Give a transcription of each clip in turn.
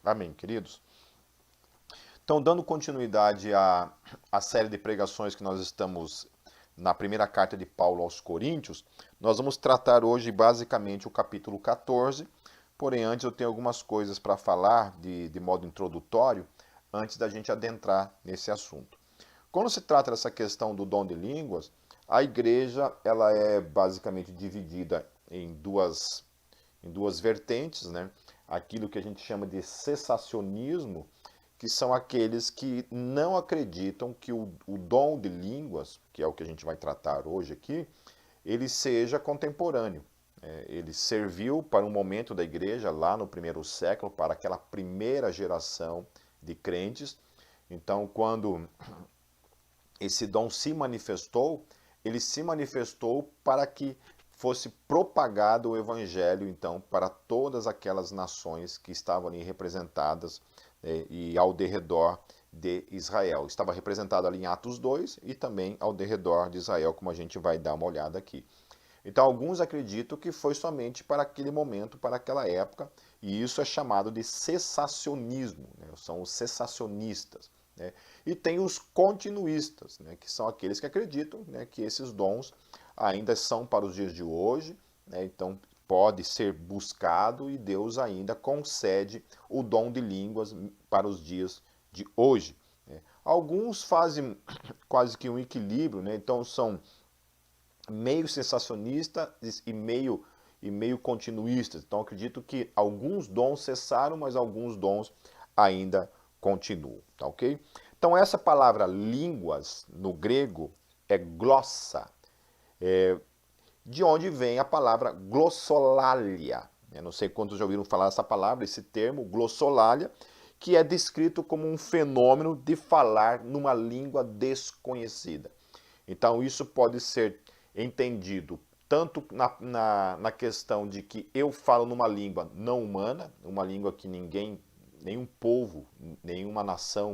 Amém, queridos? Então, dando continuidade à série de pregações que nós estamos na primeira carta de Paulo aos Coríntios, nós vamos tratar hoje basicamente o capítulo 14, porém antes eu tenho algumas coisas para falar de modo introdutório, antes da gente adentrar nesse assunto. Quando se trata dessa questão do dom de línguas, a igreja ela é basicamente dividida em duas vertentes, né? Aquilo que a gente chama de cessacionismo, que são aqueles que não acreditam que o dom de línguas, que é o que a gente vai tratar hoje aqui, ele seja contemporâneo. Ele serviu para um momento da igreja, lá no primeiro século, para aquela primeira geração de crentes. Então, quando esse dom se manifestou, ele se manifestou para que fosse propagado o evangelho, então, para todas aquelas nações que estavam ali representadas e ao derredor de Israel. Estava representado ali em Atos 2 e também ao derredor de Israel, como a gente vai dar uma olhada aqui. Então, alguns acreditam que foi somente para aquele momento, para aquela época, e isso é chamado de cessacionismo, né? São os cessacionistas. Né? E tem os continuistas, né? Que são aqueles que acreditam, né, que esses dons ainda são para os dias de hoje, né? Então pode ser buscado e Deus ainda concede o dom de línguas para os dias de hoje. Né? Alguns fazem quase que um equilíbrio, né? Então são meio sensacionistas e meio continuistas. Então acredito que alguns dons cessaram, mas alguns dons ainda continuam, tá ok? Então essa palavra línguas no grego é glossa, de onde vem a palavra glossolalia. Eu não sei quantos já ouviram falar essa palavra, esse termo, glossolalia, que é descrito como um fenômeno de falar numa língua desconhecida. Então isso pode ser entendido tanto na questão de que eu falo numa língua não humana, uma língua que ninguém, nenhum povo, nenhuma nação,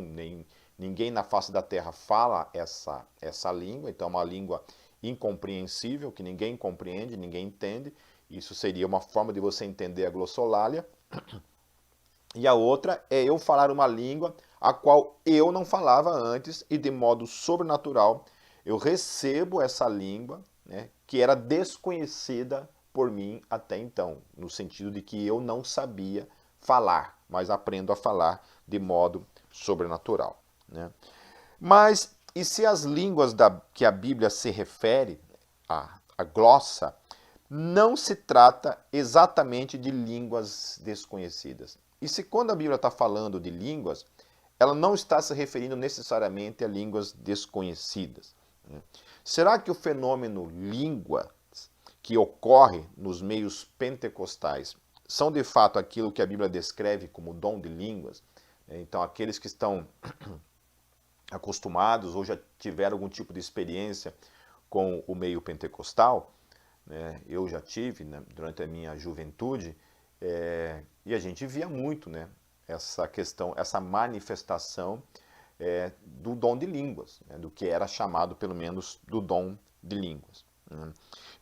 ninguém na face da terra fala essa língua, então é uma língua incompreensível, que ninguém compreende, ninguém entende. Isso seria uma forma de você entender a glossolalia. E a outra é eu falar uma língua a qual eu não falava antes e de modo sobrenatural eu recebo essa língua, né, que era desconhecida por mim até então, no sentido de que eu não sabia falar, mas aprendo a falar de modo sobrenatural. Né? Mas e se as línguas que a Bíblia se refere, a glossa, não se trata exatamente de línguas desconhecidas? E se quando a Bíblia está falando de línguas, ela não está se referindo necessariamente a línguas desconhecidas? Né? Será que o fenômeno línguas que ocorre nos meios pentecostais são de fato aquilo que a Bíblia descreve como dom de línguas? Então, aqueles que estão acostumados ou já tiveram algum tipo de experiência com o meio pentecostal, né? Eu já tive, né, durante a minha juventude, e a gente via muito, né, essa questão, essa manifestação do dom de línguas, né, do que era chamado, pelo menos, do dom de línguas. Né?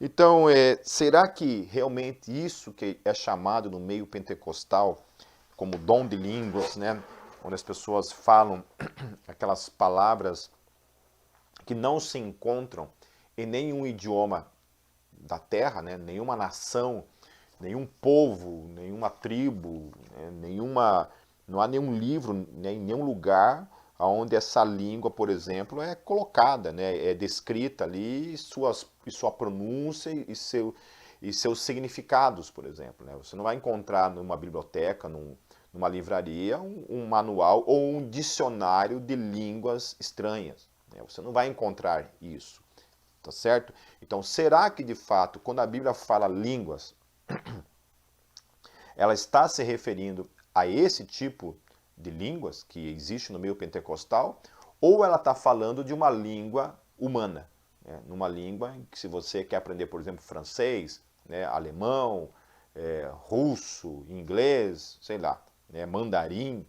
Então, será que realmente isso que é chamado no meio pentecostal como dom de línguas, né, onde as pessoas falam aquelas palavras que não se encontram em nenhum idioma da terra, né? Nenhuma nação, nenhum povo, nenhuma tribo, né? Não há nenhum livro, né? Em nenhum lugar onde essa língua, por exemplo, é colocada, né? É descrita ali sua pronúncia e seus significados, por exemplo. Né? Você não vai encontrar numa biblioteca, numa livraria, um manual ou um dicionário de línguas estranhas. Né? Você não vai encontrar isso. Tá certo? Então, será que de fato, quando a Bíblia fala línguas, ela está se referindo a esse tipo de línguas que existe no meio pentecostal, ou ela está falando de uma língua humana? Né? Numa língua em que, se você quer aprender, por exemplo, francês, né, alemão, russo, inglês, sei lá, né, mandarim,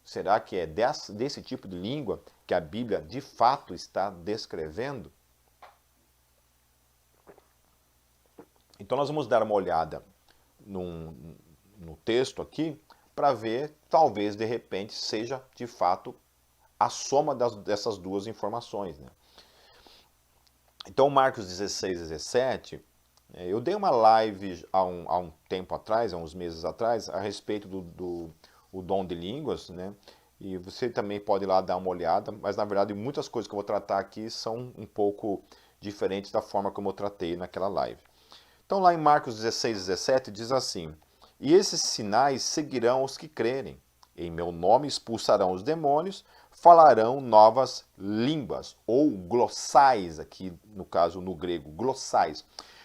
será que é desse tipo de língua que a Bíblia de fato está descrevendo? Então nós vamos dar uma olhada no texto aqui para ver, talvez de repente seja de fato a soma dessas duas informações, né? Então, Marcos 16, 17, eu dei uma live há um tempo atrás, há uns meses atrás, a respeito o dom de línguas, né? E você também pode ir lá dar uma olhada, mas na verdade muitas coisas que eu vou tratar aqui são um pouco diferentes da forma como eu tratei naquela live. Então lá em Marcos 16, 17 diz assim: E esses sinais seguirão os que crerem. Em meu nome expulsarão os demônios, falarão novas línguas, ou glossais, aqui no caso no grego, glossais.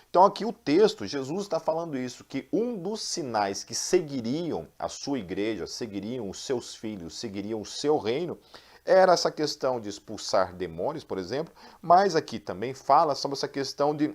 Então aqui o texto, Jesus está falando isso, que um dos sinais que seguiriam a sua igreja, seguiriam os seus filhos, seguiriam o seu reino, era essa questão de expulsar demônios, por exemplo, mas aqui também fala sobre essa questão de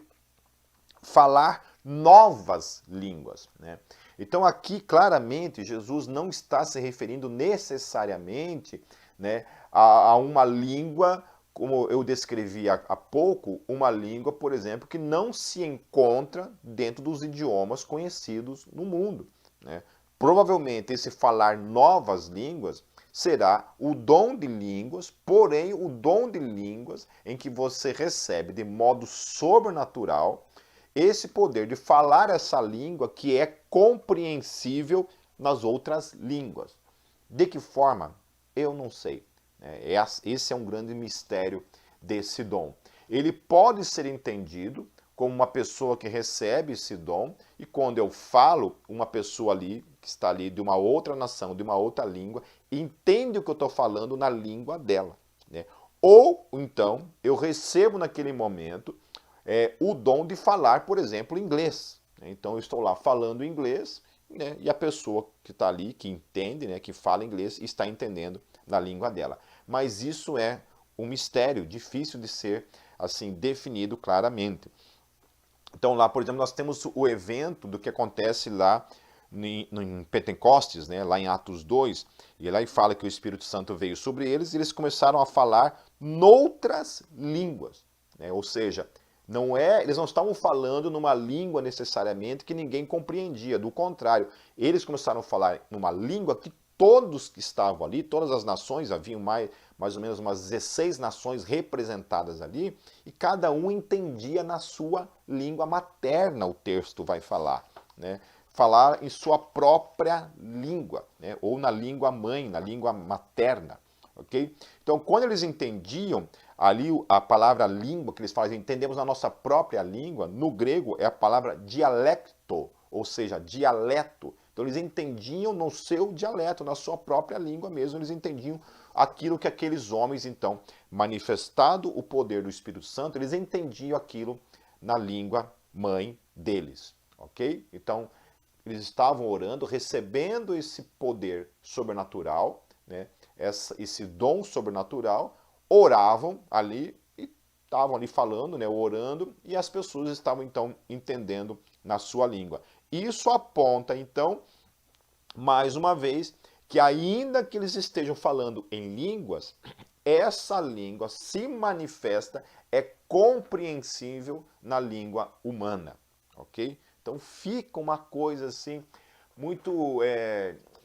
falar novas línguas, né? Então aqui claramente Jesus não está se referindo necessariamente, né, a uma língua, como eu descrevi há pouco, uma língua, por exemplo, que não se encontra dentro dos idiomas conhecidos no mundo, né? Provavelmente esse falar novas línguas será o dom de línguas, porém o dom de línguas em que você recebe de modo sobrenatural esse poder de falar essa língua que é compreensível nas outras línguas. De que forma? Eu não sei. Esse é um grande mistério desse dom. Ele pode ser entendido como uma pessoa que recebe esse dom, e quando eu falo, uma pessoa ali, que está ali de uma outra nação, de uma outra língua, entende o que eu estou falando na língua dela, né? Ou, então, eu recebo naquele momento o dom de falar, por exemplo, inglês. Então eu estou lá falando inglês, né, e a pessoa que está ali, que entende, né, que fala inglês, está entendendo na língua dela. Mas isso é um mistério, difícil de ser assim definido claramente. Então lá, por exemplo, nós temos o evento do que acontece lá em Pentecostes, né, lá em Atos 2, e lá ele fala que o Espírito Santo veio sobre eles e eles começaram a falar noutras línguas, né? Ou seja, eles não estavam falando numa língua necessariamente que ninguém compreendia, do contrário, eles começaram a falar numa língua que todos que estavam ali, todas as nações, haviam mais ou menos umas 16 nações representadas ali, e cada um entendia na sua língua materna, o texto vai falar, né? Falar em sua própria língua, né? Ou na língua mãe, na língua materna, ok? Então, quando eles entendiam ali a palavra língua, que eles falam, entendemos na nossa própria língua, no grego é a palavra dialecto, ou seja, dialeto. Então eles entendiam no seu dialeto, na sua própria língua mesmo, eles entendiam aquilo que aqueles homens, então, manifestado o poder do Espírito Santo, eles entendiam aquilo na língua mãe deles, ok? Então, eles estavam orando, recebendo esse poder sobrenatural, né? Esse dom sobrenatural, oravam ali e estavam ali falando, né? Orando, e as pessoas estavam então entendendo na sua língua. Isso aponta então, mais uma vez, que ainda que eles estejam falando em línguas, essa língua se manifesta, é compreensível na língua humana, ok? Então fica uma coisa assim muito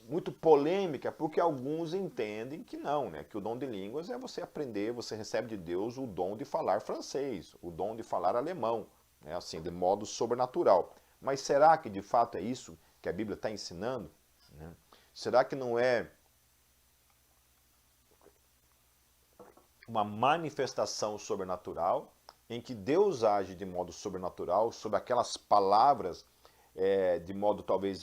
muito polêmica, porque alguns entendem que não, né? Que o dom de línguas é você aprender, você recebe de Deus o dom de falar francês, o dom de falar alemão, né? Assim, de modo sobrenatural. Mas será que de fato é isso que a Bíblia está ensinando, né? Será que não é uma manifestação sobrenatural em que Deus age de modo sobrenatural sobre aquelas palavras de modo talvez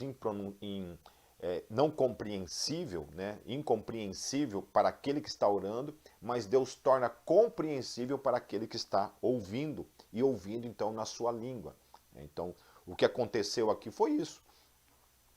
não compreensível, né? Incompreensível para aquele que está orando, mas Deus torna compreensível para aquele que está ouvindo, e ouvindo então na sua língua. Então, o que aconteceu aqui foi isso.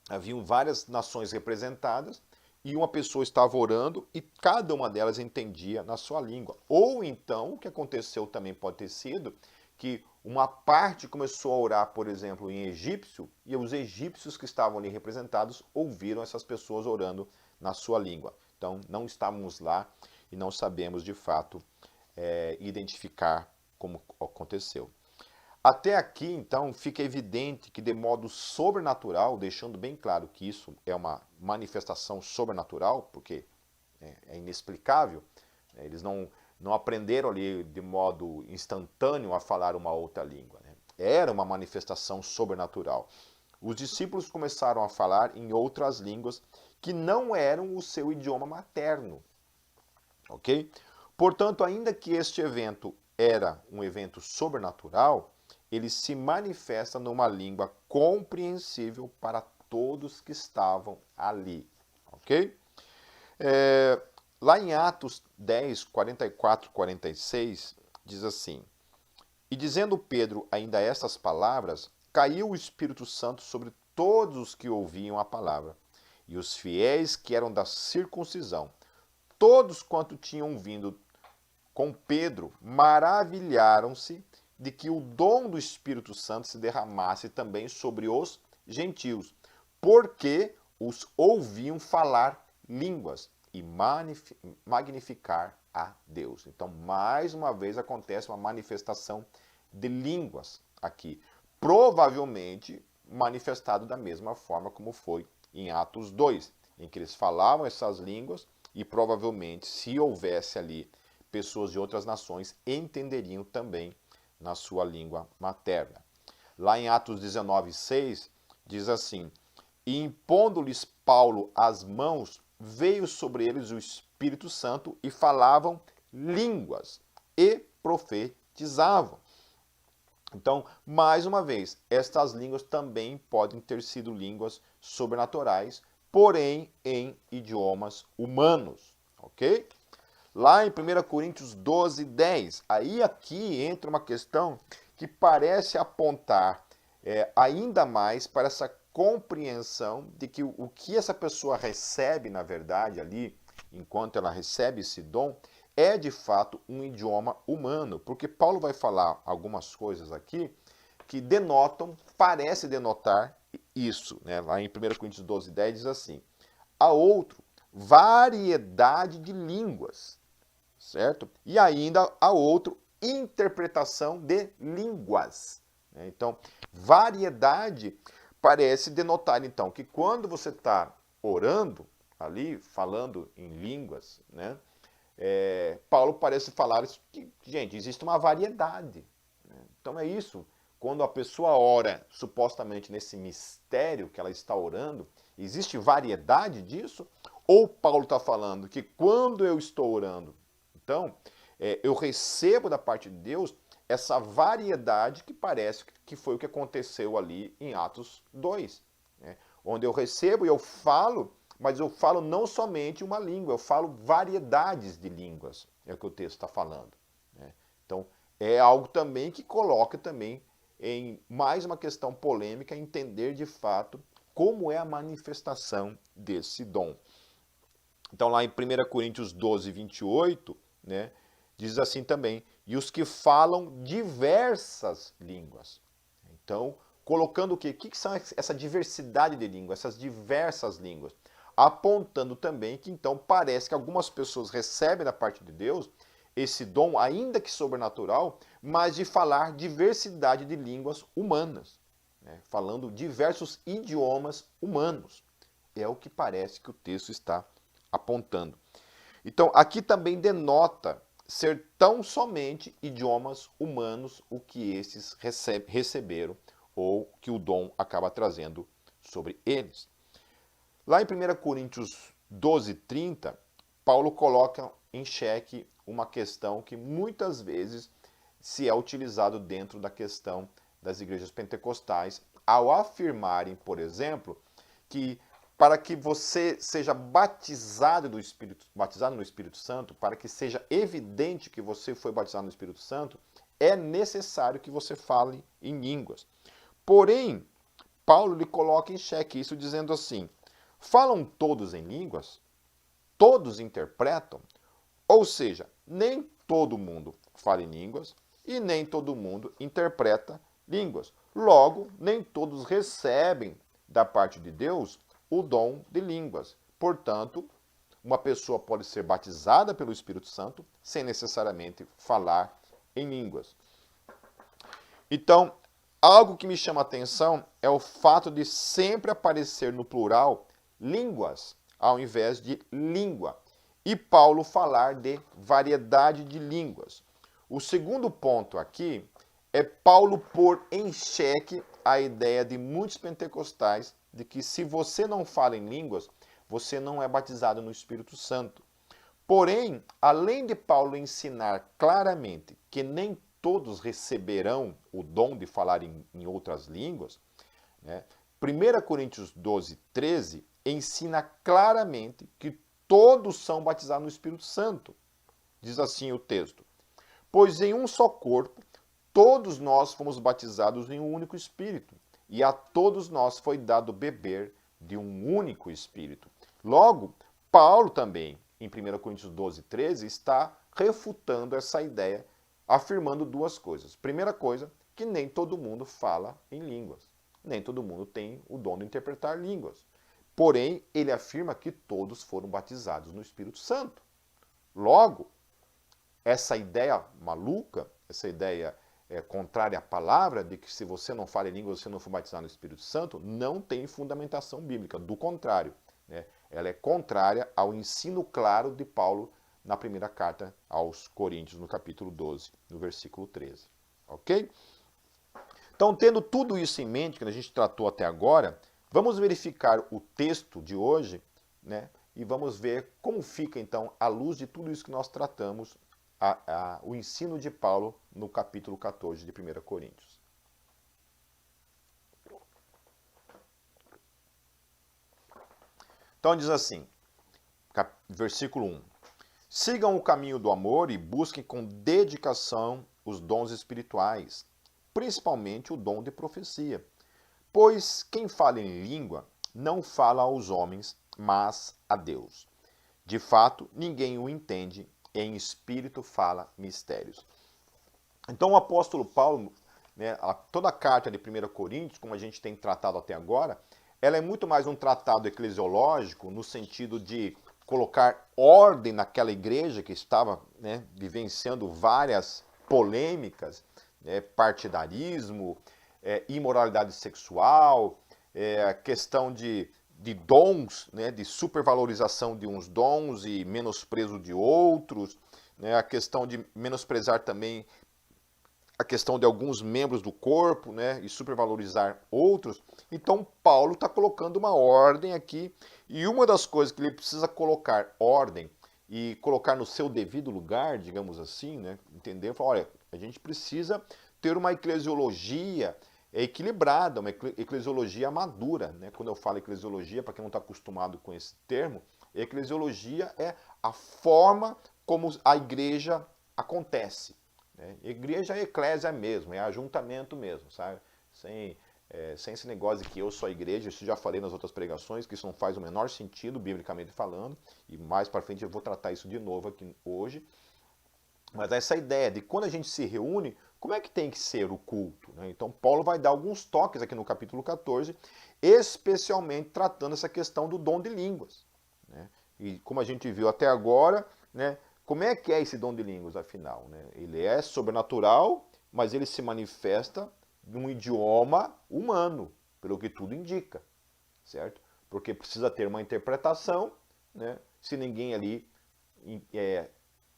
Haviam várias nações representadas, e uma pessoa estava orando e cada uma delas entendia na sua língua. Ou então, o que aconteceu também pode ter sido que uma parte começou a orar, por exemplo, em egípcio, e os egípcios que estavam ali representados ouviram essas pessoas orando na sua língua. Então, não estávamos lá e não sabemos de fato identificar como aconteceu. Até aqui, então, fica evidente que de modo sobrenatural, deixando bem claro que isso é uma manifestação sobrenatural, porque é inexplicável, eles não aprenderam ali de modo instantâneo a falar uma outra língua, né? Era uma manifestação sobrenatural. Os discípulos começaram a falar em outras línguas que não eram o seu idioma materno, ok? Portanto, ainda que este evento era um evento sobrenatural, ele se manifesta numa língua compreensível para todos que estavam ali, ok? Lá em Atos 10, 44, 46, diz assim: E dizendo Pedro ainda estas palavras, caiu o Espírito Santo sobre todos os que ouviam a palavra. E os fiéis que eram da circuncisão, todos quanto tinham vindo com Pedro, maravilharam-se de que o dom do Espírito Santo se derramasse também sobre os gentios, porque os ouviam falar línguas e magnificar a Deus. Então, mais uma vez acontece uma manifestação de línguas aqui, provavelmente manifestado da mesma forma como foi em Atos 2, em que eles falavam essas línguas e provavelmente, se houvesse ali pessoas de outras nações, entenderiam também na sua língua materna. Lá em Atos 19:6 diz assim: E impondo-lhes Paulo as mãos, veio sobre eles o Espírito Santo e falavam línguas e profetizavam. Então, mais uma vez, estas línguas também podem ter sido línguas sobrenaturais, porém em idiomas humanos, ok? Lá em 1 Coríntios 12, 10, aí aqui entra uma questão que parece apontar ainda mais para essa compreensão de que o que essa pessoa recebe, na verdade, ali, enquanto ela recebe esse dom, é de fato um idioma humano, porque Paulo vai falar algumas coisas aqui que denotam, parece denotar isso, né? Lá em 1 Coríntios 12, 10 diz assim: a outro, variedade de línguas, certo? E ainda a outro, interpretação de línguas. Então, variedade parece denotar, então, que quando você está orando ali, falando em línguas, né? Paulo parece falar que, gente, existe uma variedade. Né? Então é isso. Quando a pessoa ora supostamente nesse mistério que ela está orando, existe variedade disso? Ou Paulo está falando que quando eu estou orando, então eu recebo da parte de Deus essa variedade que parece que foi o que aconteceu ali em Atos 2, né? Onde eu recebo e eu falo, mas eu falo não somente uma língua, eu falo variedades de línguas, é o que o texto está falando, né? Então, é algo também que coloca também em mais uma questão polêmica, entender de fato como é a manifestação desse dom. Então, lá em 1 Coríntios 12, 28, né, diz assim também: e os que falam diversas línguas. Então, colocando o quê? O que são essa diversidade de línguas, essas diversas línguas? Apontando também que então parece que algumas pessoas recebem da parte de Deus esse dom, ainda que sobrenatural, mas de falar diversidade de línguas humanas, né? Falando diversos idiomas humanos. É o que parece que o texto está apontando. Então, aqui também denota ser tão somente idiomas humanos o que esses receberam ou que o dom acaba trazendo sobre eles. Lá em 1 Coríntios 12, 30, Paulo coloca em xeque uma questão que muitas vezes se é utilizado dentro da questão das igrejas pentecostais, ao afirmarem, por exemplo, que para que você seja batizado no Espírito Santo, para que seja evidente que você foi batizado no Espírito Santo, é necessário que você fale em línguas. Porém, Paulo lhe coloca em xeque isso dizendo assim: falam todos em línguas? Todos interpretam? Ou seja, nem todo mundo fala em línguas e nem todo mundo interpreta línguas. Logo, nem todos recebem da parte de Deus o dom de línguas. Portanto, uma pessoa pode ser batizada pelo Espírito Santo sem necessariamente falar em línguas. Então, algo que me chama a atenção é o fato de sempre aparecer no plural línguas, ao invés de língua. E Paulo falar de variedade de línguas. O segundo ponto aqui é Paulo pôr em xeque a ideia de muitos pentecostais de que se você não fala em línguas, você não é batizado no Espírito Santo. Porém, além de Paulo ensinar claramente que nem todos receberão o dom de falar em outras línguas, né? 1 Coríntios 12, 13 ensina claramente que todos são batizados no Espírito Santo. Diz assim o texto: pois em um só corpo, todos nós fomos batizados em um único Espírito, e a todos nós foi dado beber de um único Espírito. Logo, Paulo também, em 1 Coríntios 12, 13, está refutando essa ideia, afirmando duas coisas. Primeira coisa, que nem todo mundo fala em línguas. Nem todo mundo tem o dom de interpretar línguas. Porém, ele afirma que todos foram batizados no Espírito Santo. Logo, essa ideia maluca, essa ideia contrária à palavra, de que se você não fala em língua, você não for batizado no Espírito Santo, não tem fundamentação bíblica. Do contrário, né? Ela é contrária ao ensino claro de Paulo na primeira carta aos Coríntios, no capítulo 12, no versículo 13. Ok? Então, tendo tudo isso em mente, que a gente tratou até agora, vamos verificar o texto de hoje, né? E vamos ver como fica, então, à luz de tudo isso que nós tratamos, o ensino de Paulo no capítulo 14 de 1 Coríntios. Então diz assim, versículo 1. Sigam o caminho do amor e busquem com dedicação os dons espirituais, principalmente o dom de profecia. Pois quem fala em língua não fala aos homens, mas a Deus. De fato, ninguém o entende, em espírito fala mistérios. Então o apóstolo Paulo, né, toda a carta de 1 Coríntios, como a gente tem tratado até agora, ela é muito mais um tratado eclesiológico, no sentido de colocar ordem naquela igreja que estava, né, vivenciando várias polêmicas, né, partidarismo, imoralidade sexual, questão de dons, né, de supervalorização de uns dons e menosprezo de outros, né, a questão de menosprezar também a questão de alguns membros do corpo, né, e supervalorizar outros. Então Paulo está colocando uma ordem aqui, e uma das coisas que ele precisa colocar ordem e colocar no seu devido lugar, digamos assim, né, entender, falar, olha, a gente precisa ter uma eclesiologia equilibrada, uma eclesiologia madura, né? Quando eu falo eclesiologia, para quem não está acostumado com esse termo, eclesiologia é a forma como a igreja acontece. Igreja é eclésia mesmo, é ajuntamento mesmo, sabe? Sem esse negócio de que eu sou a igreja, isso já falei nas outras pregações, que isso não faz o menor sentido, biblicamente falando, e mais para frente eu vou tratar isso de novo aqui hoje. Mas essa ideia de quando a gente se reúne, como é que tem que ser o culto? Né? Então Paulo vai dar alguns toques aqui no capítulo 14, especialmente tratando essa questão do dom de línguas. Né? E como a gente viu até agora, né, como é que é esse dom de línguas, afinal? Né? Ele é sobrenatural, mas ele se manifesta num idioma humano, pelo que tudo indica, certo? Porque precisa ter uma interpretação, né? Se ninguém ali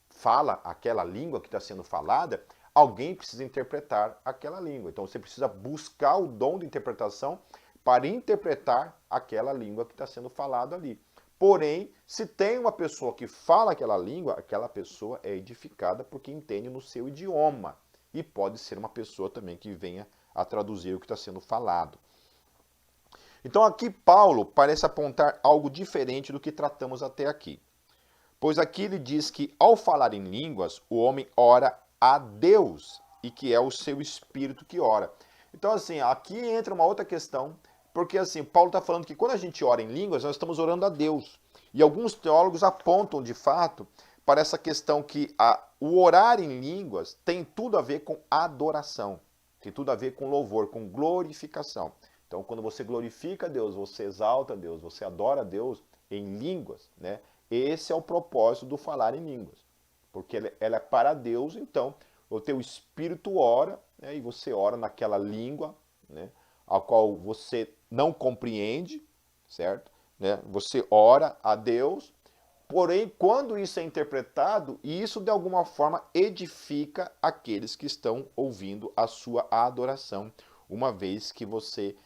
fala aquela língua que está sendo falada, alguém precisa interpretar aquela língua. Então você precisa buscar o dom de interpretação para interpretar aquela língua que está sendo falada ali. Porém, se tem uma pessoa que fala aquela língua, aquela pessoa é edificada porque entende no seu idioma. E pode ser uma pessoa também que venha a traduzir o que está sendo falado. Então aqui Paulo parece apontar algo diferente do que tratamos até aqui. Pois aqui ele diz que ao falar em línguas, o homem ora a Deus e que é o seu espírito que ora. Então assim, aqui entra uma outra questão, porque assim, Paulo está falando que quando a gente ora em línguas, nós estamos orando a Deus. E alguns teólogos apontam, de fato, para essa questão que o orar em línguas tem tudo a ver com adoração, tem tudo a ver com louvor, com glorificação. Então, quando você glorifica a Deus, você exalta a Deus, você adora a Deus em línguas, né? Esse é o propósito do falar em línguas, porque ela é para Deus, então o teu espírito ora, né, e você ora naquela língua, né, a qual você não compreende, certo? Né? Você ora a Deus, porém, quando isso é interpretado, isso de alguma forma edifica aqueles que estão ouvindo a sua adoração, uma vez que você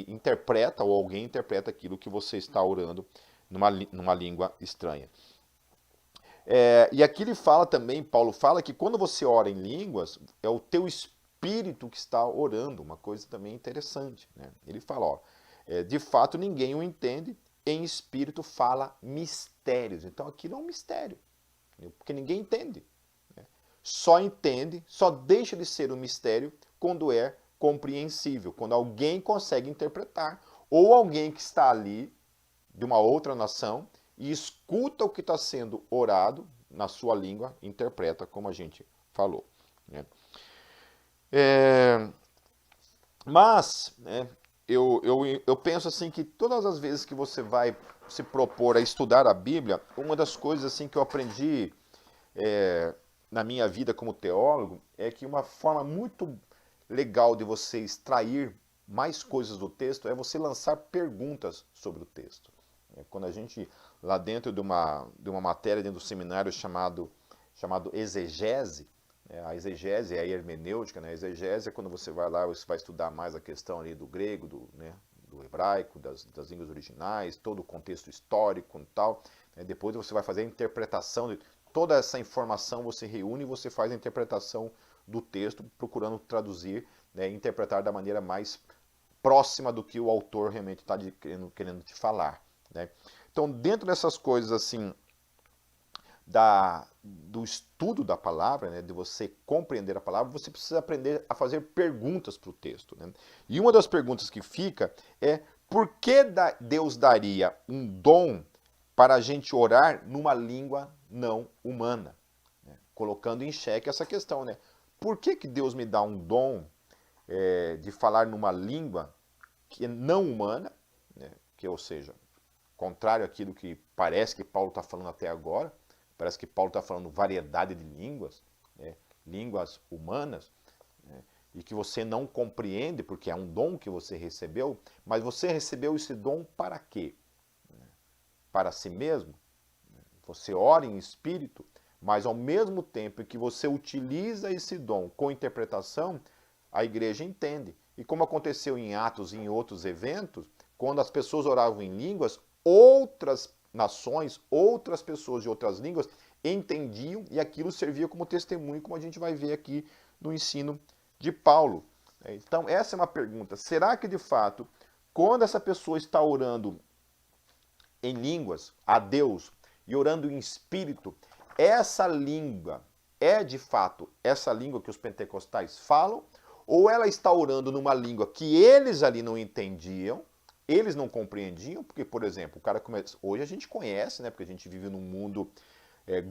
interpreta, ou alguém interpreta aquilo que você está orando numa língua estranha. E aqui ele fala também, Paulo fala que quando você ora em línguas, é o teu espírito que está orando, uma coisa também interessante. Né? Ele fala, ó, de fato ninguém o entende, em espírito fala mistérios. Então aquilo é um mistério, porque ninguém entende. Né? Só entende, só deixa de ser um mistério quando é compreensível, quando alguém consegue interpretar, ou alguém que está ali, de uma outra nação, e escuta o que está sendo orado na sua língua, interpreta, como a gente falou. Né? Mas, né, eu penso assim que todas as vezes que você vai se propor a estudar a Bíblia, uma das coisas assim que eu aprendi na minha vida como teólogo é que uma forma muito legal de você extrair mais coisas do texto é você lançar perguntas sobre o texto. Quando a gente, lá dentro de uma matéria dentro do seminário chamado exegese, a exegese é a hermenêutica, né? A exegese é quando você vai lá, você vai estudar mais a questão ali do grego, do hebraico, das línguas originais, todo o contexto histórico e tal. Depois você vai fazer a interpretação de toda essa informação, você reúne e você faz a interpretação do texto, procurando traduzir, né, interpretar da maneira mais próxima do que o autor realmente está querendo te falar. Né? Então, dentro dessas coisas assim, do estudo da palavra, né, de você compreender a palavra, você precisa aprender a fazer perguntas para o texto. Né? E uma das perguntas que fica é: por que Deus daria um dom para a gente orar numa língua não humana? Né? Colocando em xeque essa questão. Né? Por que Deus me dá um dom de falar numa língua que é não humana, né? Que, ou seja, contrário àquilo que parece que Paulo está falando até agora? Parece que Paulo está falando variedade de línguas, né, línguas humanas, né, e que você não compreende porque é um dom que você recebeu, mas você recebeu esse dom para quê? Para si mesmo? Você ora em espírito, mas ao mesmo tempo que você utiliza esse dom com interpretação, a igreja entende. E como aconteceu em Atos e em outros eventos, quando as pessoas oravam em línguas, outras nações, outras pessoas de outras línguas entendiam e aquilo servia como testemunho, como a gente vai ver aqui no ensino de Paulo. Então, essa é uma pergunta. Será que, de fato, quando essa pessoa está orando em línguas a Deus e orando em espírito, essa língua é, de fato, essa língua que os pentecostais falam, ou ela está orando numa língua que eles ali não entendiam, eles não compreendiam? Porque, por exemplo, o cara começa. Hoje a gente conhece, né? Porque a gente vive num mundo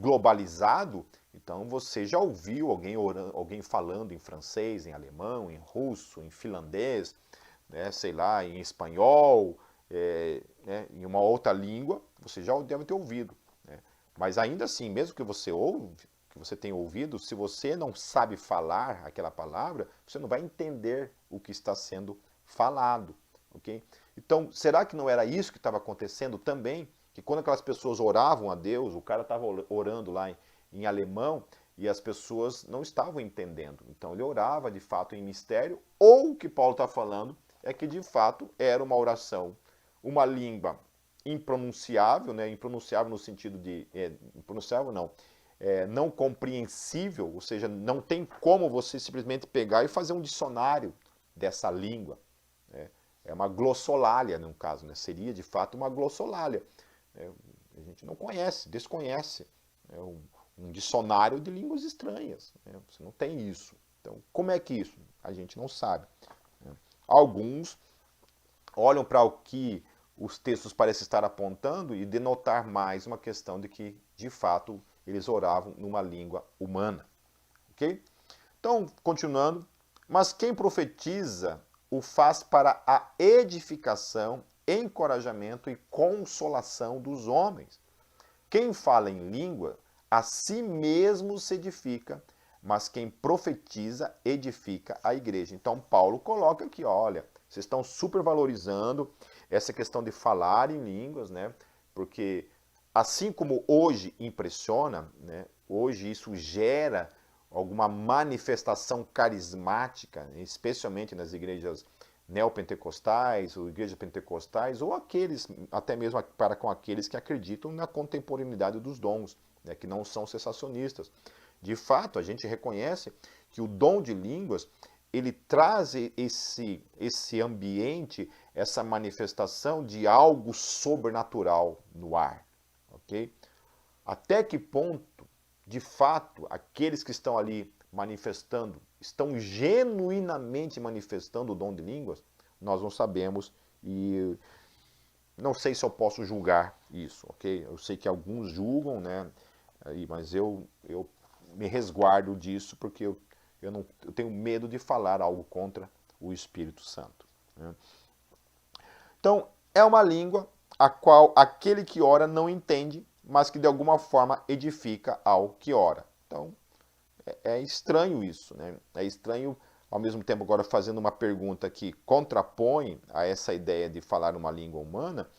globalizado. Então você já ouviu alguém falando em francês, em alemão, em russo, em finlandês, né? Sei lá, em espanhol, né? Em uma outra língua. Você já deve ter ouvido. Né? Mas ainda assim, mesmo que você tenha ouvido, se você não sabe falar aquela palavra, você não vai entender o que está sendo falado. Okay? Então, será que não era isso que estava acontecendo também? Que quando aquelas pessoas oravam a Deus, o cara estava orando lá em alemão e as pessoas não estavam entendendo. Então, ele orava de fato em mistério, ou o que Paulo está falando é que de fato era uma oração, uma língua impronunciável, né? Impronunciável no sentido de... impronunciável não, não compreensível, ou seja, não tem como você simplesmente pegar e fazer um dicionário dessa língua. Né? É uma glossolalia, no caso, né? Seria de fato uma glossolalia. A gente não conhece, desconhece. É um dicionário de línguas estranhas. Né? Você não tem isso. Então, como é que isso? A gente não sabe. Né? Alguns olham para o que os textos parecem estar apontando e denotar mais uma questão de que, de fato, eles oravam numa língua humana. Ok? Então, continuando. Mas quem profetiza o faz para a edificação, encorajamento e consolação dos homens. Quem fala em língua, a si mesmo se edifica, mas quem profetiza edifica a igreja. Então Paulo coloca aqui, olha, vocês estão supervalorizando essa questão de falar em línguas, né? Porque assim como hoje impressiona, né? Hoje isso gera alguma manifestação carismática, especialmente nas igrejas neopentecostais, ou igrejas pentecostais, ou aqueles, até mesmo para com aqueles que acreditam na contemporaneidade dos dons, né, que não são cessacionistas. De fato, a gente reconhece que o dom de línguas, ele traz esse ambiente, essa manifestação de algo sobrenatural no ar, ok? Até que ponto, de fato, aqueles que estão ali manifestando, estão genuinamente manifestando o dom de línguas, nós não sabemos e não sei se eu posso julgar isso, ok? Eu sei que alguns julgam, né? Mas eu me resguardo disso porque eu tenho medo de falar algo contra o Espírito Santo, né? Então, é uma língua a qual aquele que ora não entende, mas que de alguma forma edifica ao que ora. Então, é estranho isso, né? É estranho, ao mesmo tempo, agora fazendo uma pergunta que contrapõe a essa ideia de falar uma língua humana,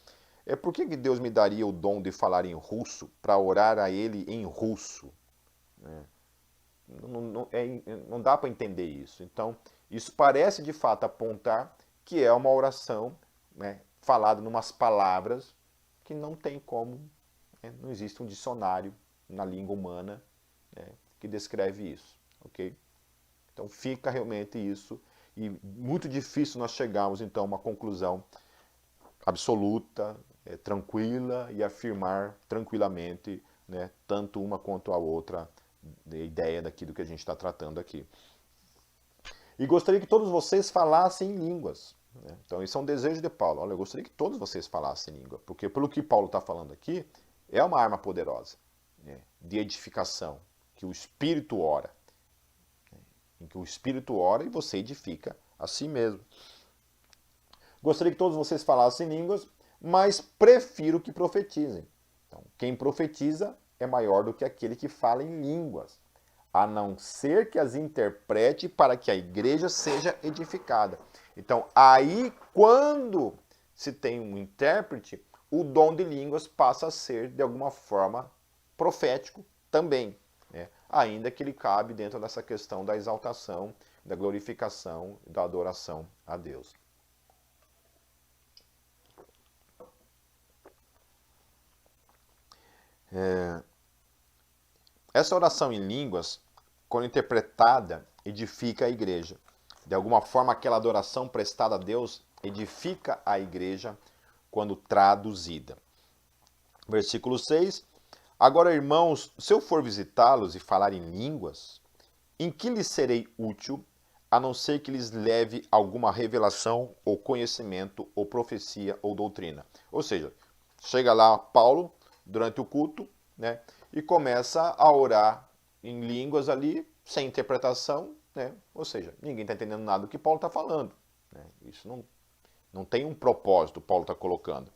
por que Deus me daria o dom de falar em russo para orar a Ele em russo? Não dá para entender isso. Então, isso parece de fato apontar que é uma oração, né, falada em umas palavras que não tem como, né, não existe um dicionário na língua humana, né, que descreve isso, ok? Então fica realmente isso, e muito difícil nós chegarmos então a uma conclusão absoluta, tranquila e afirmar tranquilamente, né, tanto uma quanto a outra ideia daquilo que a gente está tratando aqui. E gostaria que todos vocês falassem em línguas, né? Então isso é um desejo de Paulo. Olha, eu gostaria que todos vocês falassem em língua, porque pelo que Paulo está falando aqui, é uma arma poderosa, né, de edificação, que o Espírito ora. Em que o Espírito ora e você edifica a si mesmo. Gostaria que todos vocês falassem línguas, mas prefiro que profetizem. Então, quem profetiza é maior do que aquele que fala em línguas, a não ser que as interprete para que a igreja seja edificada. Então, aí, quando se tem um intérprete, o dom de línguas passa a ser, de alguma forma, profético também, né? Ainda que ele cabe dentro dessa questão da exaltação, da glorificação, da adoração a Deus. Essa oração em línguas, quando interpretada, edifica a igreja. De alguma forma, aquela adoração prestada a Deus edifica a igreja quando traduzida. Versículo 6. Agora, irmãos, se eu for visitá-los e falar em línguas, em que lhes serei útil, a não ser que lhes leve alguma revelação, ou conhecimento, ou profecia, ou doutrina? Ou seja, chega lá Paulo, durante o culto, né, e começa a orar em línguas ali, sem interpretação, né? Ou seja, ninguém está entendendo nada do que Paulo está falando, né? Isso não tem um propósito, Paulo está colocando.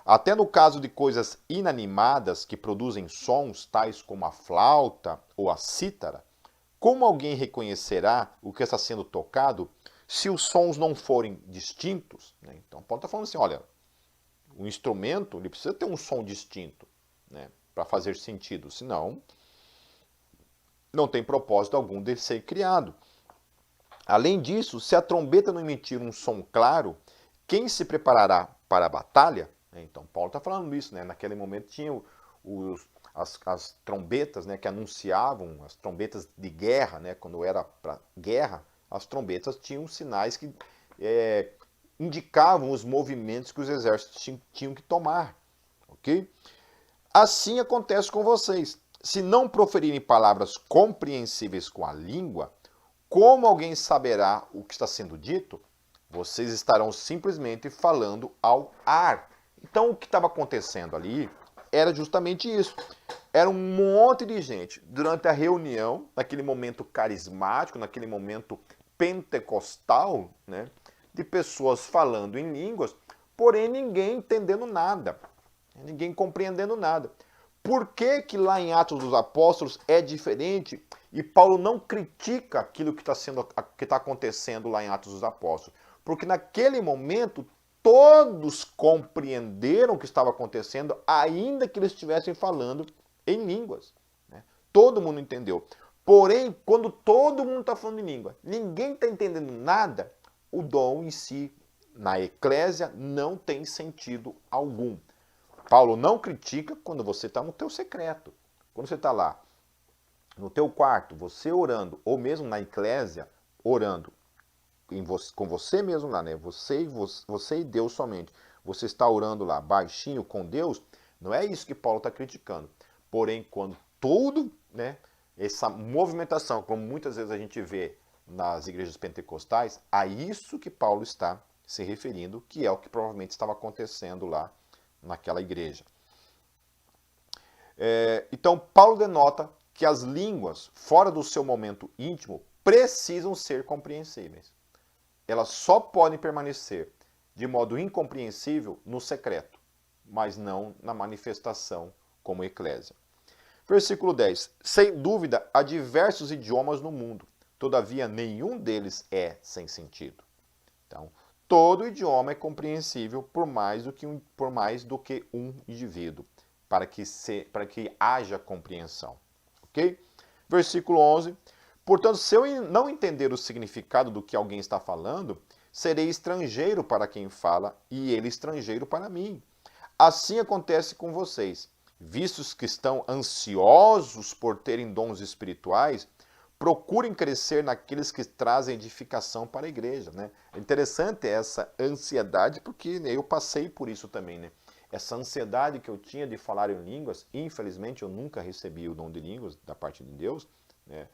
Até no caso de coisas inanimadas que produzem sons, tais como a flauta ou a cítara, como alguém reconhecerá o que está sendo tocado se os sons não forem distintos, né? Então Paulo está falando assim, olha, o instrumento ele precisa ter um som distinto, né, para fazer sentido, senão não tem propósito algum de ser criado. Além disso, se a trombeta não emitir um som claro, quem se preparará para a batalha? Então Paulo está falando isso, né? Naquele momento tinha as trombetas, né, que anunciavam, as trombetas de guerra, né, quando era para guerra, as trombetas tinham sinais que indicavam os movimentos que os exércitos tinham que tomar, ok? Assim acontece com vocês. Se não proferirem palavras compreensíveis com a língua, como alguém saberá o que está sendo dito? Vocês estarão simplesmente falando ao ar. Então o que estava acontecendo ali era justamente isso. Era um monte de gente durante a reunião, naquele momento carismático, naquele momento pentecostal, né, de pessoas falando em línguas, porém ninguém entendendo nada, ninguém compreendendo nada. Por que que lá em Atos dos Apóstolos é diferente E Paulo não critica aquilo que está acontecendo lá em Atos dos Apóstolos, porque naquele momento todos compreenderam o que estava acontecendo, ainda que eles estivessem falando em línguas. Né? Todo mundo entendeu. Porém, quando todo mundo está falando em língua, ninguém está entendendo nada, o dom em si, na eclésia, não tem sentido algum. Paulo não critica quando você está no teu secreto. Quando você está lá, no teu quarto, você orando, ou mesmo na eclésia, orando, com você mesmo lá, né? Você e Deus somente. Você está orando lá, baixinho com Deus, não é isso que Paulo está criticando. Porém, quando tudo, né, essa movimentação, como muitas vezes a gente vê nas igrejas pentecostais, a isso que Paulo está se referindo, que é o que provavelmente estava acontecendo lá naquela igreja. Então, Paulo denota que as línguas, fora do seu momento íntimo, precisam ser compreensíveis. Elas só podem permanecer de modo incompreensível no secreto, mas não na manifestação como eclésia. Versículo 10. Sem dúvida, há diversos idiomas no mundo, todavia nenhum deles é sem sentido. Então, todo idioma é compreensível por mais do que um indivíduo, para que haja compreensão. Ok? Versículo 11. Portanto, se eu não entender o significado do que alguém está falando, serei estrangeiro para quem fala e ele estrangeiro para mim. Assim acontece com vocês. Vistos que estão ansiosos por terem dons espirituais, procurem crescer naqueles que trazem edificação para a igreja. Né? É interessante essa ansiedade, porque eu passei por isso também. Né? Essa ansiedade que eu tinha de falar em línguas, infelizmente eu nunca recebi o dom de línguas da parte de Deus. Né?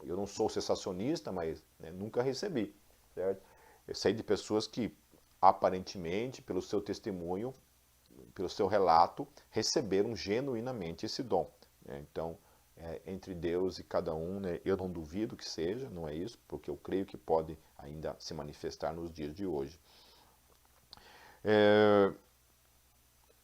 Eu não sou cessacionista, mas nunca recebi. Certo? Eu sei de pessoas que, aparentemente, pelo seu testemunho, pelo seu relato, receberam genuinamente esse dom. Então, entre Deus e cada um, eu não duvido que seja, não é isso, porque eu creio que pode ainda se manifestar nos dias de hoje.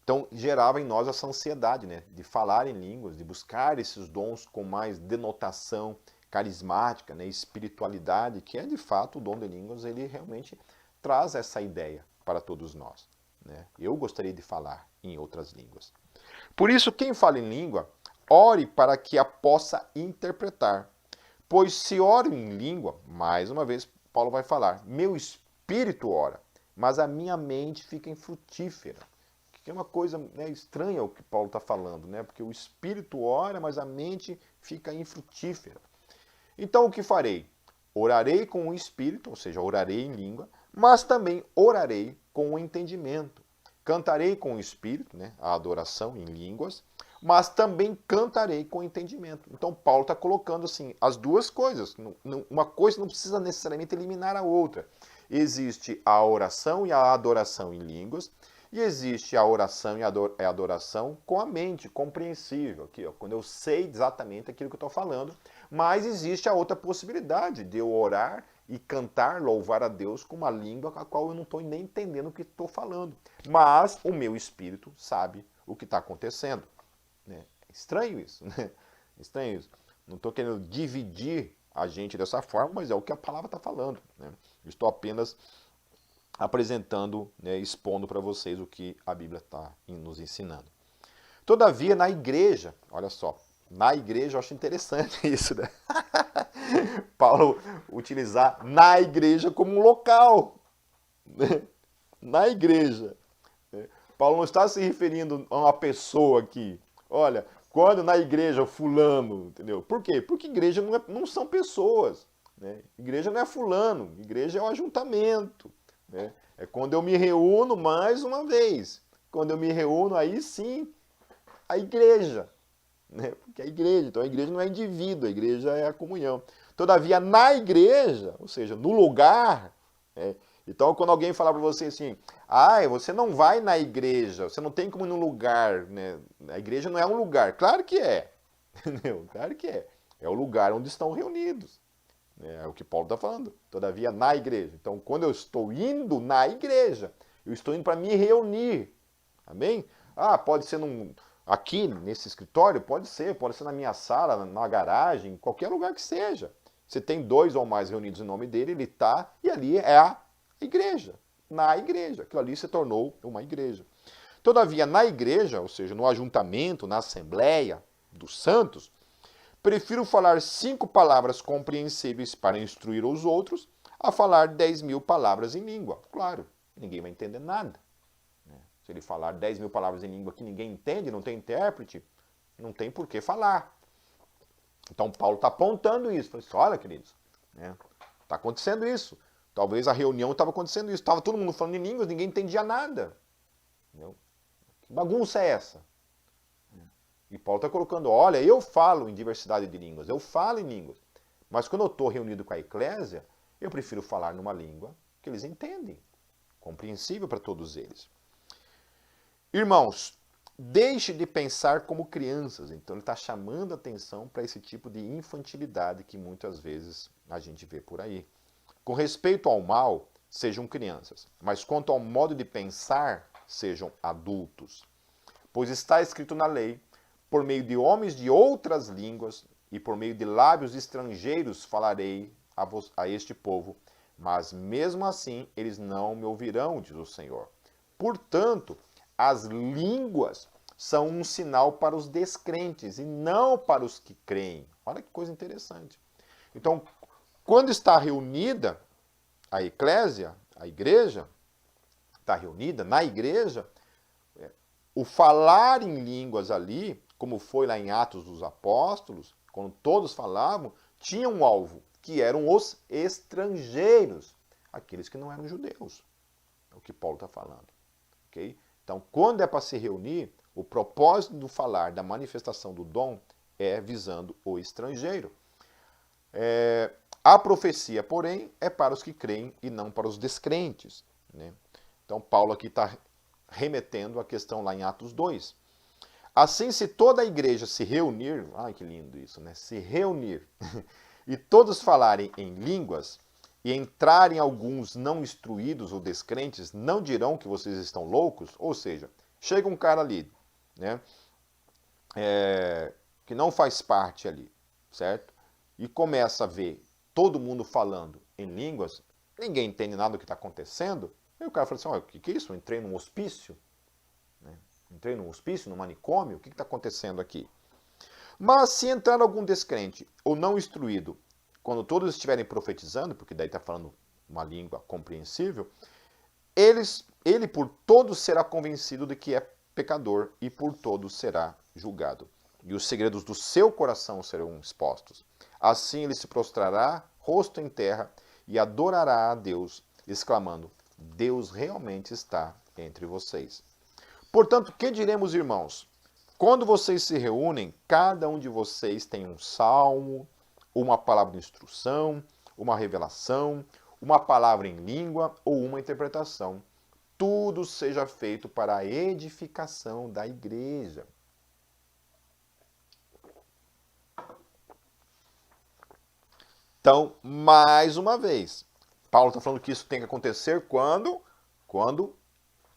Então, gerava em nós essa ansiedade, de falar em línguas, de buscar esses dons com mais denotação carismática, espiritualidade, que é de fato o dom de línguas, ele realmente traz essa ideia para todos nós. Eu gostaria de falar em outras línguas. Por isso, quem fala em língua, ore para que a possa interpretar. Pois se oro em língua, mais uma vez Paulo vai falar, meu espírito ora, mas a minha mente fica infrutífera. Que é uma coisa estranha o que Paulo está falando, porque o espírito ora, mas a mente fica infrutífera. Então o que farei? Orarei com o espírito, ou seja, orarei em língua, mas também orarei com o entendimento. Cantarei com o espírito, a adoração em línguas, mas também cantarei com o entendimento. Então Paulo está colocando assim as duas coisas. Uma coisa não precisa necessariamente eliminar a outra. Existe a oração e a adoração em línguas, e existe a oração e a adoração com a mente, compreensível, aqui, quando eu sei exatamente aquilo que eu estou falando, mas existe a outra possibilidade de eu orar e cantar, louvar a Deus com uma língua com a qual eu não estou nem entendendo o que estou falando. Mas o meu espírito sabe o que está acontecendo. É estranho isso, né? Estranho isso. Não estou querendo dividir a gente dessa forma, mas é o que a palavra está falando. Estou apenas apresentando, expondo para vocês o que a Bíblia está nos ensinando. Todavia, na igreja, olha só, na igreja eu acho interessante isso, né? Paulo utilizar na igreja como um local. Na igreja. Paulo não está se referindo a uma pessoa aqui. Olha, quando na igreja fulano, entendeu? Por quê? Porque igreja não são pessoas. Igreja não é fulano, igreja é um ajuntamento. É quando eu me reúno mais uma vez. Quando eu me reúno, aí sim, a igreja. Porque a igreja, então a igreja não é indivíduo, a igreja é a comunhão. Todavia, na igreja, ou seja, no lugar, então quando alguém falar para você assim, você não vai na igreja, você não tem como ir no lugar, a igreja não é um lugar. Claro que é, entendeu? Claro que é. É o lugar onde estão reunidos. É o que Paulo está falando. Todavia, na igreja. Então, quando eu estou indo na igreja, eu estou indo para me reunir. Amém? Pode ser Aqui, nesse escritório, pode ser na minha sala, na garagem, em qualquer lugar que seja. Você tem 2 ou mais reunidos em nome dele, ele está, e ali é a igreja. Na igreja. Aquilo ali se tornou uma igreja. Todavia, na igreja, ou seja, no ajuntamento, na assembleia dos santos, prefiro falar 5 palavras compreensíveis para instruir os outros a falar 10.000 palavras em língua. Claro, ninguém vai entender nada. Se ele falar 10.000 palavras em língua que ninguém entende, não tem intérprete, não tem por que falar. Então Paulo está apontando isso. Fala assim, olha, queridos, está acontecendo isso. Talvez a reunião estava acontecendo isso. Estava todo mundo falando em línguas, ninguém entendia nada. Entendeu? Que bagunça é essa? E Paulo está colocando, olha, eu falo em diversidade de línguas, eu falo em línguas. Mas quando eu estou reunido com a eclésia, eu prefiro falar numa língua que eles entendem. Compreensível para todos eles. Irmãos, deixe de pensar como crianças. Então ele está chamando a atenção para esse tipo de infantilidade que muitas vezes a gente vê por aí. Com respeito ao mal, sejam crianças, mas quanto ao modo de pensar, sejam adultos. Pois está escrito na lei, por meio de homens de outras línguas e por meio de lábios estrangeiros falarei a este povo, mas mesmo assim eles não me ouvirão, diz o Senhor. Portanto, as línguas são um sinal para os descrentes e não para os que creem. Olha que coisa interessante. Então, quando está reunida a eclésia, a igreja, está reunida na igreja, o falar em línguas ali, como foi lá em Atos dos Apóstolos, quando todos falavam, tinha um alvo, que eram os estrangeiros, aqueles que não eram judeus. É o que Paulo está falando. Okay? Então, quando é para se reunir, o propósito do falar, da manifestação do dom, é visando o estrangeiro. A profecia, porém, é para os que creem e não para os descrentes. Né? Então, Paulo aqui está remetendo a questão lá em Atos 2. Assim, se toda a igreja se reunir, ai que lindo isso, né? Se reunir e todos falarem em línguas, e entrarem alguns não instruídos ou descrentes, não dirão que vocês estão loucos? Ou seja, chega um cara ali, né, que não faz parte ali, certo? E começa a ver todo mundo falando em línguas, ninguém entende nada do que está acontecendo, e o cara fala assim, olha, o que é isso? Eu entrei num hospício? Entrei num hospício, num manicômio? O que está acontecendo aqui? Mas se entrar algum descrente ou não instruído, quando todos estiverem profetizando, porque daí está falando uma língua compreensível, ele por todos será convencido de que é pecador e por todos será julgado. E os segredos do seu coração serão expostos. Assim ele se prostrará, rosto em terra, e adorará a Deus, exclamando, Deus realmente está entre vocês. Portanto, que diremos, irmãos? Quando vocês se reúnem, cada um de vocês tem um salmo, uma palavra de instrução, uma revelação, uma palavra em língua ou uma interpretação. Tudo seja feito para a edificação da igreja. Então, mais uma vez, Paulo está falando que isso tem que acontecer quando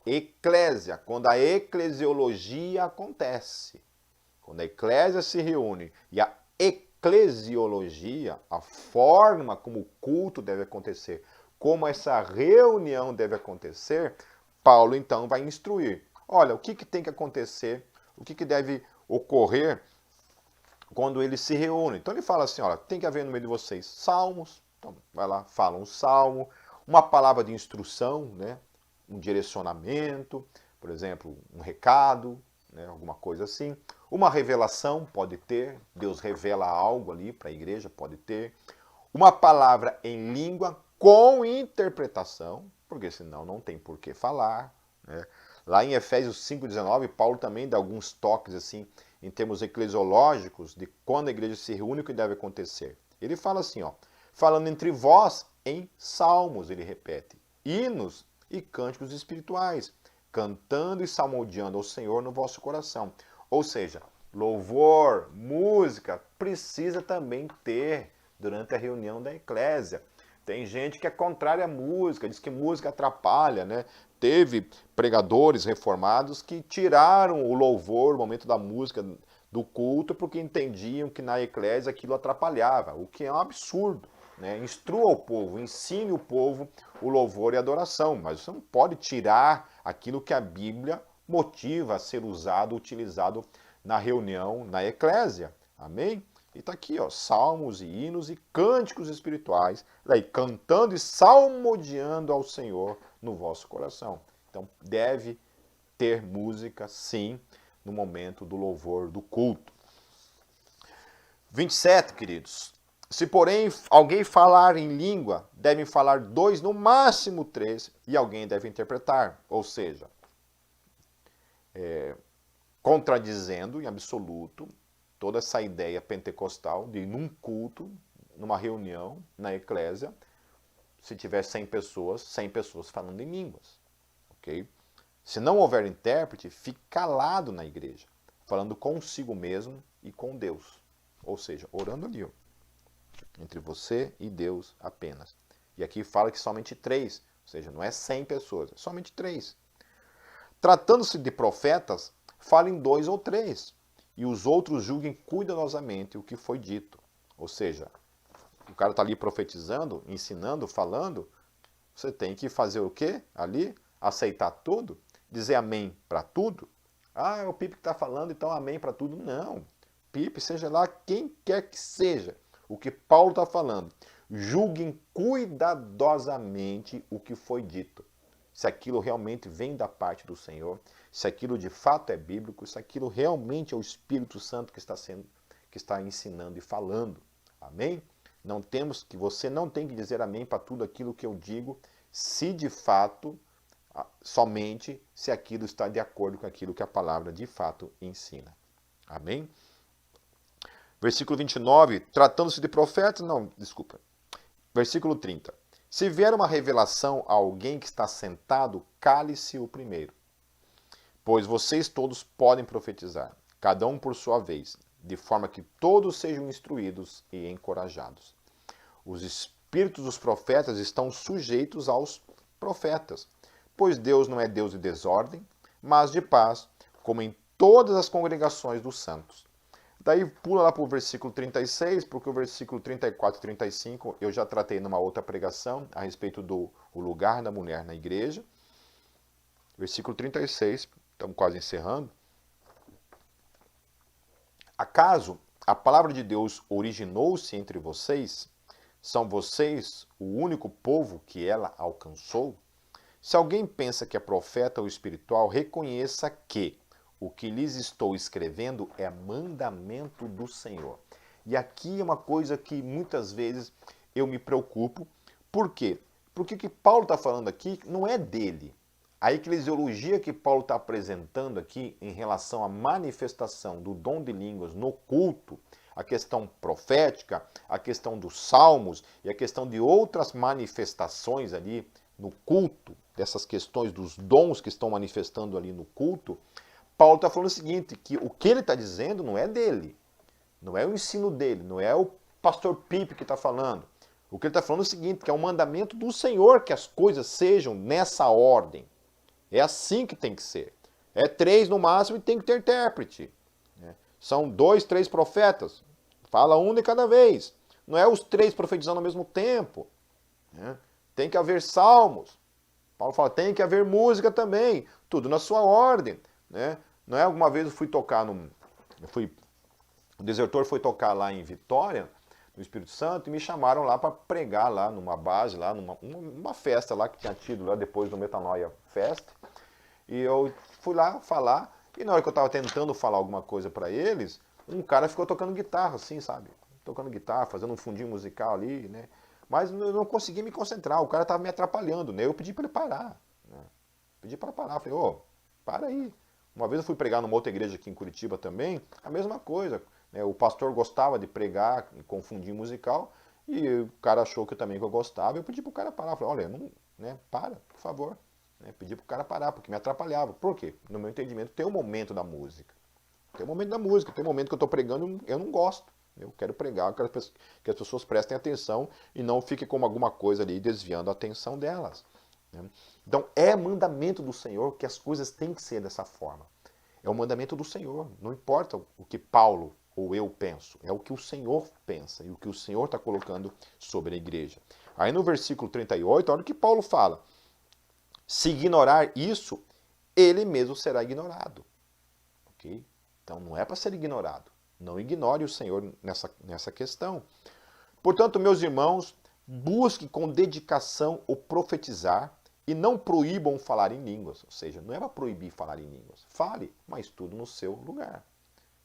eclésia, quando a eclesiologia acontece. Quando a eclésia se reúne e a eclesiologia, a forma como o culto deve acontecer, como essa reunião deve acontecer, Paulo então vai instruir. Olha, o que tem que acontecer, o que deve ocorrer quando eles se reúnem. Então ele fala assim, olha, tem que haver no meio de vocês salmos, então vai lá, fala um salmo, uma palavra de instrução, né? Um direcionamento, por exemplo, um recado, né? Alguma coisa assim. Uma revelação pode ter, Deus revela algo ali para a igreja, pode ter. Uma palavra em língua com interpretação, porque senão não tem por que falar. Né? Lá em Efésios 5,19, Paulo também dá alguns toques assim, em termos eclesiológicos, de quando a igreja se reúne, o que deve acontecer. Ele fala assim, ó, falando entre vós em salmos, ele repete, hinos e cânticos espirituais, cantando e salmodiando ao Senhor no vosso coração. Ou seja, louvor, música, precisa também ter durante a reunião da eclésia. Tem gente que é contrária à música, diz que música atrapalha, né? teve pregadores reformados que tiraram o louvor, o momento da música do culto, porque entendiam que na eclésia aquilo atrapalhava, o que é um absurdo. Né? Instrua o povo, ensine o povo o louvor e a adoração, mas você não pode tirar aquilo que a Bíblia motiva a ser usado, utilizado na reunião, na eclésia. Amém? E está aqui, ó, salmos e hinos e cânticos espirituais, daí cantando e salmodiando ao Senhor no vosso coração. Então deve ter música, sim, no momento do louvor do culto. 27, queridos. Se, porém, alguém falar em língua, devem falar 2, no máximo 3, e alguém deve interpretar. Ou seja, contradizendo em absoluto toda essa ideia pentecostal de num culto, numa reunião, na eclésia, se tiver 100 pessoas falando em línguas. Ok? Se não houver intérprete, fique calado na igreja, falando consigo mesmo e com Deus. Ou seja, orando ali, ó, entre você e Deus apenas. E aqui fala que somente 3, ou seja, não é 100 pessoas, é somente 3. Tratando-se de profetas, falem 2 ou 3, e os outros julguem cuidadosamente o que foi dito. Ou seja, o cara está ali profetizando, ensinando, falando, você tem que fazer o quê? Ali, aceitar tudo, dizer amém para tudo. Ah, é o Pipe que está falando, então amém para tudo. Não. Pipe, seja lá quem quer que seja. O que Paulo está falando. Julguem cuidadosamente o que foi dito. Se aquilo realmente vem da parte do Senhor, se aquilo de fato é bíblico, se aquilo realmente é o Espírito Santo que está ensinando e falando. Amém? Você não tem que dizer amém para tudo aquilo que eu digo, se de fato, somente se aquilo está de acordo com aquilo que a palavra de fato ensina. Amém? Versículo 29, tratando-se de profetas, Versículo 30. Se vier uma revelação a alguém que está sentado, cale-se o primeiro. Pois vocês todos podem profetizar, cada um por sua vez, de forma que todos sejam instruídos e encorajados. Os espíritos dos profetas estão sujeitos aos profetas, pois Deus não é Deus de desordem, mas de paz, como em todas as congregações dos santos. Daí pula lá para o versículo 36, porque o versículo 34 e 35 eu já tratei numa outra pregação a respeito do lugar da mulher na igreja. Versículo 36, estamos quase encerrando. Acaso a palavra de Deus originou-se entre vocês? São vocês o único povo que ela alcançou? Se alguém pensa que é profeta ou espiritual, reconheça que o que lhes estou escrevendo é mandamento do Senhor. E aqui é uma coisa que muitas vezes eu me preocupo. Por quê? Porque o que Paulo está falando aqui não é dele. A eclesiologia que Paulo está apresentando aqui em relação à manifestação do dom de línguas no culto, a questão profética, a questão dos salmos e a questão de outras manifestações ali no culto, dessas questões dos dons que estão manifestando ali no culto, Paulo está falando o seguinte, que o que ele está dizendo não é dele, não é o ensino dele, não é o pastor Pipe que está falando. O que ele está falando é o seguinte, que é o mandamento do Senhor que as coisas sejam nessa ordem. É assim que tem que ser. É 3 no máximo e tem que ter intérprete. São 2, 3 profetas. Fala um de cada vez. Não é os 3 profetizando ao mesmo tempo. Tem que haver salmos. Paulo fala, tem que haver música também. Tudo na sua ordem. Não é alguma vez eu fui tocar o desertor foi tocar lá em Vitória, no Espírito Santo, e me chamaram lá para pregar lá numa base, lá numa festa lá que tinha tido lá depois do Metanoia Fest. E eu fui lá falar, e na hora que eu estava tentando falar alguma coisa para eles, um cara ficou tocando guitarra, assim, sabe? Tocando guitarra, fazendo um fundinho musical ali, né? Mas eu não consegui me concentrar, o cara estava me atrapalhando, né? Eu pedi para ele parar, né? Pedi para parar, falei, para aí. Uma vez eu fui pregar numa outra igreja aqui em Curitiba também, a mesma coisa. O pastor gostava de pregar com fundinho musical e o cara achou que eu gostava. Eu pedi para o cara parar. Falei, olha, para, por favor. Pedi para o cara parar, porque me atrapalhava. Por quê? No meu entendimento, tem um momento da música. Tem um momento da música, tem um momento que eu estou pregando eu não gosto. Eu quero pregar, eu quero que as pessoas prestem atenção e não fiquem com alguma coisa ali desviando a atenção delas. né? Então, é mandamento do Senhor que as coisas têm que ser dessa forma. É o mandamento do Senhor. Não importa o que Paulo ou eu penso. É o que o Senhor pensa e o que o Senhor está colocando sobre a igreja. Aí no versículo 38, olha o que Paulo fala. Se ignorar isso, ele mesmo será ignorado. Ok? Então não é para ser ignorado. Não ignore o Senhor nessa questão. Portanto, meus irmãos, busque com dedicação o profetizar e não proíbam falar em línguas. Ou seja, não é para proibir falar em línguas. Fale, mas tudo no seu lugar.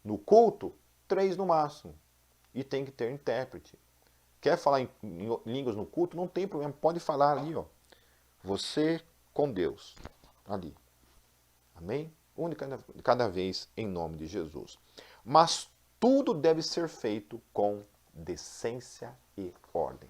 No culto, 3 no máximo. E tem que ter intérprete. Quer falar em línguas no culto? Não tem problema. Pode falar ali, ó. Você com Deus. Ali. Amém? Única cada vez em nome de Jesus. Mas tudo deve ser feito com decência e ordem.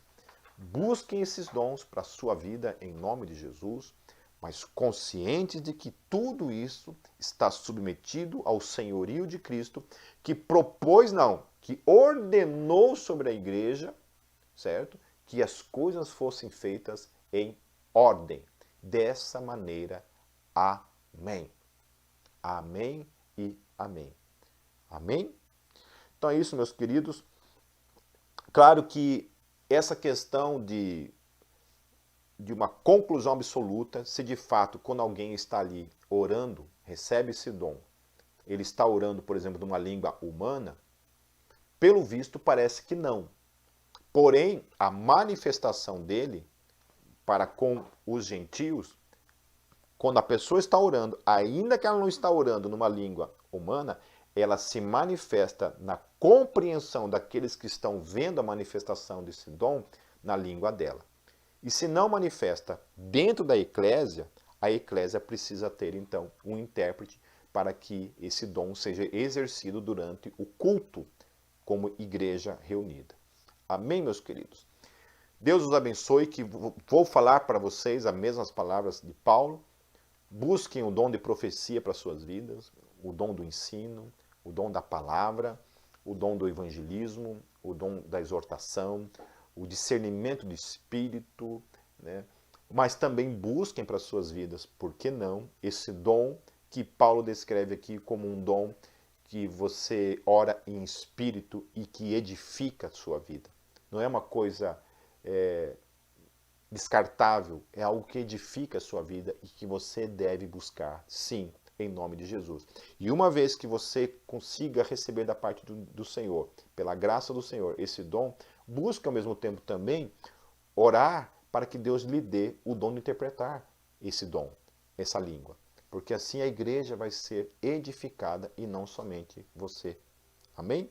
Busquem esses dons para a sua vida em nome de Jesus, mas conscientes de que tudo isso está submetido ao senhorio de Cristo, que propôs, não, que ordenou sobre a igreja, certo? Que as coisas fossem feitas em ordem. Dessa maneira, amém. Amém e amém. Amém? Então é isso, meus queridos. Claro que essa questão de uma conclusão absoluta, se de fato, quando alguém está ali orando, recebe esse dom, ele está orando, por exemplo, numa língua humana, pelo visto parece que não. Porém, a manifestação dele para com os gentios, quando a pessoa está orando, ainda que ela não está orando numa língua humana, ela se manifesta na compreensão daqueles que estão vendo a manifestação desse dom na língua dela. E se não manifesta dentro da eclésia, a eclésia precisa ter então um intérprete para que esse dom seja exercido durante o culto como igreja reunida. Amém, meus queridos? Deus os abençoe, que vou falar para vocês as mesmas palavras de Paulo. Busquem o dom de profecia para suas vidas, o dom do ensino, o dom da palavra, o dom do evangelismo, o dom da exortação, o discernimento de espírito, né? Mas também busquem para suas vidas, por que não, esse dom que Paulo descreve aqui como um dom que você ora em espírito e que edifica a sua vida. Não é uma coisa descartável, é algo que edifica a sua vida e que você deve buscar, sim, em nome de Jesus. E uma vez que você consiga receber da parte do Senhor, pela graça do Senhor, esse dom, busque ao mesmo tempo também orar para que Deus lhe dê o dom de interpretar esse dom, essa língua. Porque assim a igreja vai ser edificada e não somente você. Amém?